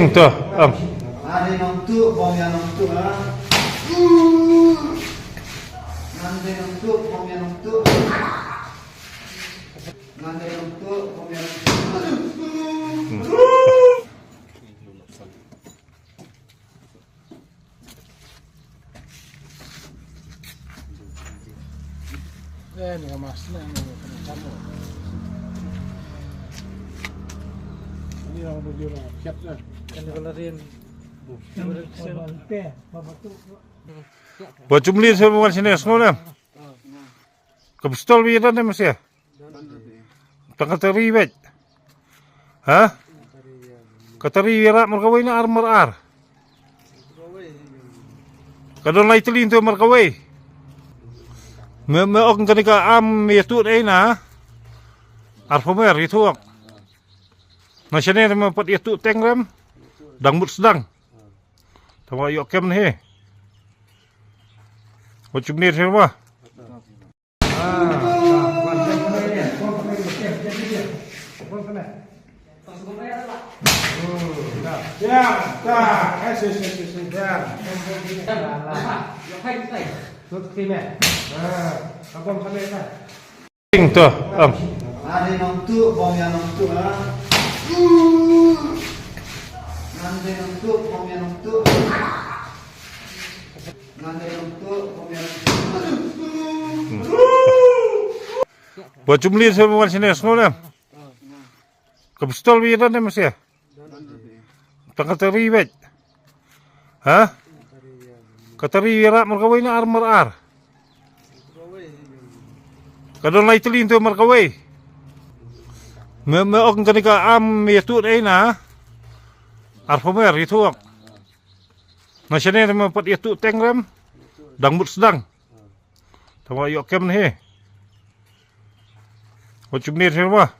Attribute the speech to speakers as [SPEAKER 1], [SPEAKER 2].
[SPEAKER 1] Tuh, Om.
[SPEAKER 2] Ada nontu, bomnya nontu lah. Nanti nontu, bomnya nontu. Nanti nontu, bomnya nontu.
[SPEAKER 3] Ini mas, ini kamu. Ini orang berdua siapnya. Ini kelarin.
[SPEAKER 1] Buat jumlah semua sini semua. Kepistol biar ada mas ya. Tanggal terlibat. Hah? Katari wira markaway na armor ar. Kadon lai tilin to markaway. Me ok kanika am yatu ay na. Arfomer itu. Nasyane ma pat yatu tengram. Dangbut sedang. Tama yok kem he. Macam ni semua. Tuh, Om.
[SPEAKER 2] Ada nontu, bomnya nontu lah. Nanti nontu, bomnya nontu. Nanti nontu, bomnya nontu.
[SPEAKER 1] Buat jumlah semua sini semua. Kepistol biar ada mas ya. Tanggal terlibat. Hah? Katari wira markaway na armor ar. Kadon lai tilin to markaway. Me ok kanika am yatu ay na. Arfomer itu. Nasyane ma pat yatu tengram. Dangbut sedang. Tama yok kem he. Macam ni semua.